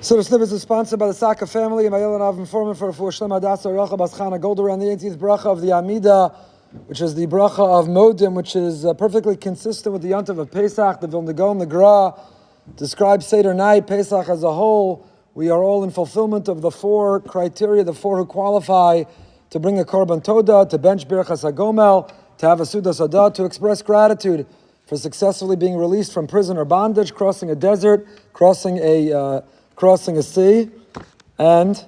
So the snippet is sponsored by the Saka family and by Yelena Av Informant for Shlema Adasa Racha Baschana Golder on the 18th bracha of the Amida, which is the bracha of Modim, which is perfectly consistent with the Yontiv of Pesach. The Vilna Gaon, the Gra, describes Seder night, Pesach as a whole. We are all in fulfillment of the four criteria, the four who qualify to bring a Korban Toda, to bench Birchas HaGomel, to have a Suda Sadah, to express gratitude for successfully being released from prison or bondage, crossing a desert, crossing a sea, and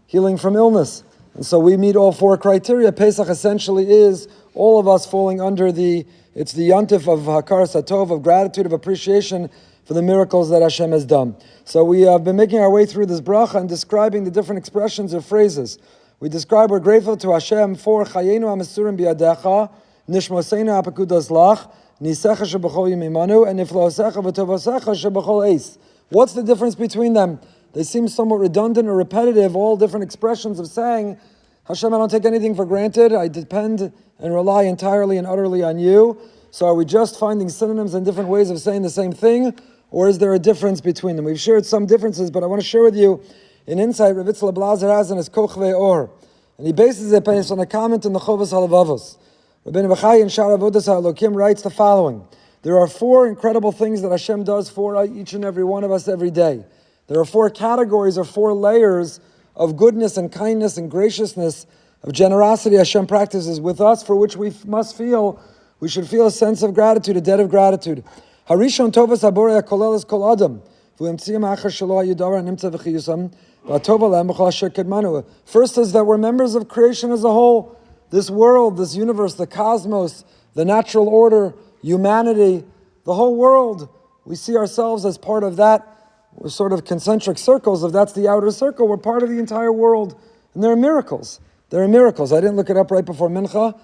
healing from illness. And so we meet all four criteria. Pesach essentially is all of us falling under it's the yontif of Hakar Satov, of gratitude, of appreciation for the miracles that Hashem has done. So we have been making our way through this bracha and describing the different expressions or phrases. We describe we're grateful to Hashem for Chayenu HaMesurim Biyadecha, Nishmoseinu HaPekudas Lach, Nisecha Shebechol Yimimanu, and Niflosecha V'tovosecha Shebechol Eis. What's the difference between them? They seem somewhat redundant or repetitive, all different expressions of saying, Hashem, I don't take anything for granted. I depend and rely entirely and utterly on you. So are we just finding synonyms and different ways of saying the same thing? Or is there a difference between them? We've shared some differences, but I want to share with you an insight Rav Yitzchak Blazer has in his Kochvei Or. And he bases it based on a comment in the Chovos HaLevavos. Rabbeinu Bachai in Shar Avodas HaElokim writes the following. There are four incredible things that Hashem does for each and every one of us every day. There are four categories or four layers of goodness and kindness and graciousness, of generosity Hashem practices with us, for which we should feel a sense of gratitude, a debt of gratitude. Harishon tovas haborei hakoleles kol adam, v'emtziim achar shelo hayudara nimtza v'chiyusam, v'atov alem b'chol asher kedmanu. First is that we're members of creation as a whole. This world, this universe, the cosmos, the natural order, humanity, the whole world, we see ourselves as part of that. We're sort of concentric circles. If that's the outer circle, we're part of the entire world. And there are miracles. There are miracles. I didn't look it up right before Mincha.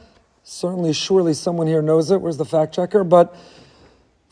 Surely someone here knows it. Where's the fact checker? But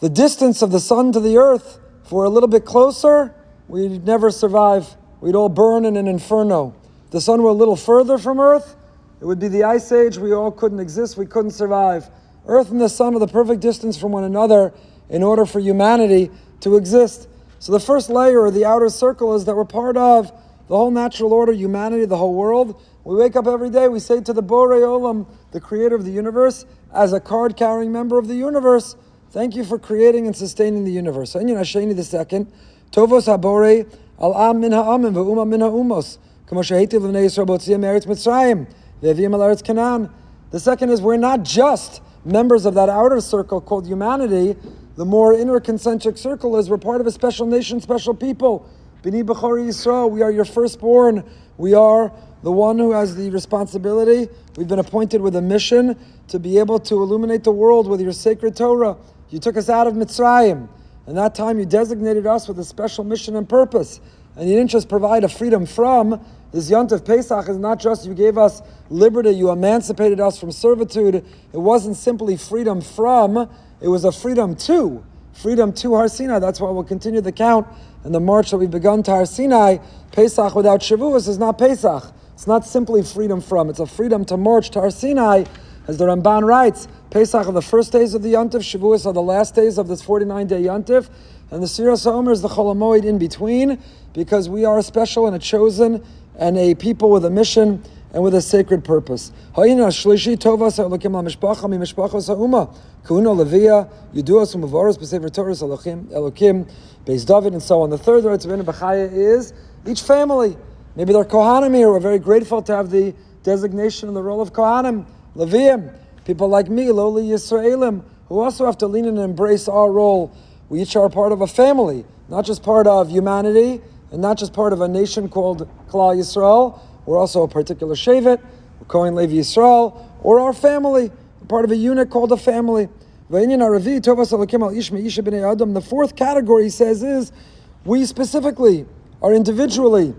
the distance of the sun to the earth, if we're a little bit closer, we'd never survive. We'd all burn in an inferno. If the sun were a little further from earth, it would be the ice age. We all couldn't exist. We couldn't survive. Earth and the sun are the perfect distance from one another in order for humanity to exist. So the first layer, or the outer circle, is that we're part of the whole natural order, humanity, the whole world. We wake up every day, we say to the Borei Olam, the creator of the universe, as a card-carrying member of the universe, thank you for creating and sustaining the universe. Inyan Hasheni the second, Tovos HaBorei Al-Am Min Ha'amim V'Umam Min Ha'umos, K'mo She'hetiv L'nei Yisrael B'Otziam Eretz Mitzrayim, V'Yavim Al Eretz Canaan. The second is we're not just members of that outer circle called humanity. The more inner concentric circle is we're part of a special nation, special people. B'nai B'chorei Yisrael, we are your firstborn. We are the one who has the responsibility. We've been appointed with a mission to be able to illuminate the world with your sacred Torah. You took us out of Mitzrayim. And that time you designated us with a special mission and purpose. And you didn't just provide a freedom from. This Yontif Pesach is not just you gave us liberty, you emancipated us from servitude. It wasn't simply freedom from, it was a freedom to. Freedom to Har Sinai. That's why we'll continue the count and the march that we've begun to Har Sinai. Pesach without Shavuos is not Pesach. It's not simply freedom from. It's a freedom to march to Har Sinai. As the Ramban writes, Pesach are the first days of the Yontif, Shavuos are the last days of this 49-day Yontif, and the Siras HaOmer is the Chol HaMoed in between, because we are a special and a chosen and a people with a mission and with a sacred purpose. And so on. The third right of Bechaya is each family. Maybe they're Kohanim here. We're very grateful to have the designation and the role of Kohanim, Leviim, people like me, lowly Yisraelim, who also have to lean in and embrace our role. We each are part of a family, not just part of humanity, and not just part of a nation called Klal Yisrael. We're also a particular Shevet, Kohen Levi Yisrael, or our family, part of a unit called a family. The fourth category, he says, is we specifically are individually.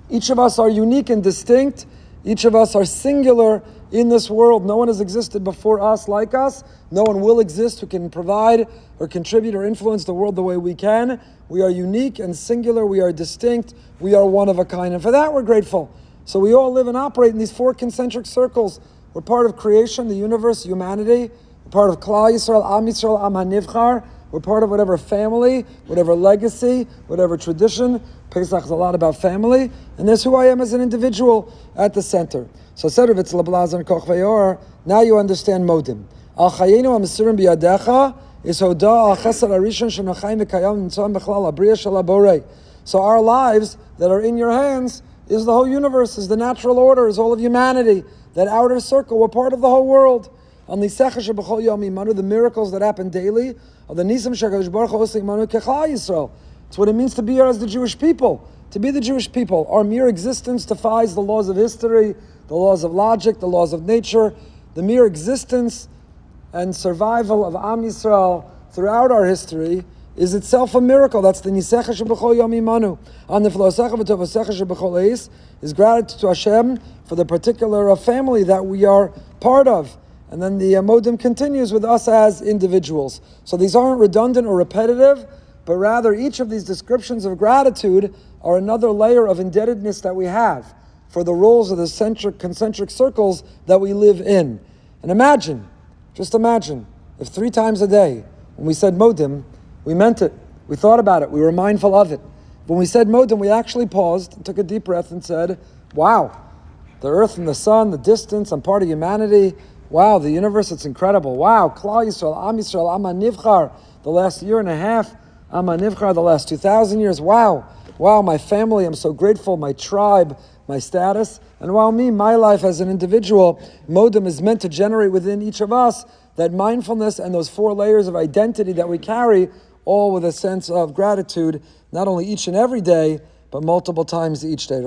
Each of us are unique and distinct. Each of us are singular in this world. No one has existed before us like us. No one will exist who can provide or contribute or influence the world the way we can. We are unique and singular. We are distinct. We are one of a kind. And for that, we're grateful. So we all live and operate in these four concentric circles. We're part of creation, the universe, humanity. We're part of Klal Yisrael, Am Yisrael, Am HaNivchar. We're part of whatever family, whatever legacy, whatever tradition. Pesach is a lot about family. And there's who I am as an individual at the center. So said Ravitz Lablazan Koch Vayor, now you understand Modim. Al Chayenu HaMesirim B'Yadecha is Hoda Al Chesed HaRishon Shenochaim V'Kayam Nitzom B'Chlal HaBriya Shel HaBorei. So our lives that are in your hands is the whole universe, is the natural order, is all of humanity. That outer circle, we're part of the whole world. On the the miracles that happen daily, of the Nisam Shakadosh Baruch Hu Osei Imanu Kechlal Yisrael. It's what it means to be here as the Jewish people. To be the Jewish people. Our mere existence defies the laws of history, the laws of logic, the laws of nature. The mere existence and survival of Am Yisrael throughout our history is itself a miracle. That's the Nisecha Shebechol Yom Imanu. On the Flosecha V'Tovosecha Shebechol Eis is gratitude to Hashem for the particular family that we are part of. And then the Modim continues with us as individuals. So these aren't redundant or repetitive, but rather each of these descriptions of gratitude are another layer of indebtedness that we have for the roles of the concentric circles that we live in. And imagine, just imagine, if 3 times a day, when we said Modim, we meant it, we thought about it, we were mindful of it. When we said Modim, we actually paused and took a deep breath and said, wow, the earth and the sun, the distance, I'm part of humanity. Wow, the universe, it's incredible. Wow, Klal Yisrael, Am Yisrael, Am HaNivchar, the last year and a half, Am HaNivchar, the last 2,000 years. Wow, my family, I'm so grateful, my tribe, my status. And while me, my life as an individual, Modim is meant to generate within each of us that mindfulness and those 4 layers of identity that we carry, all with a sense of gratitude, not only each and every day, but multiple times each day.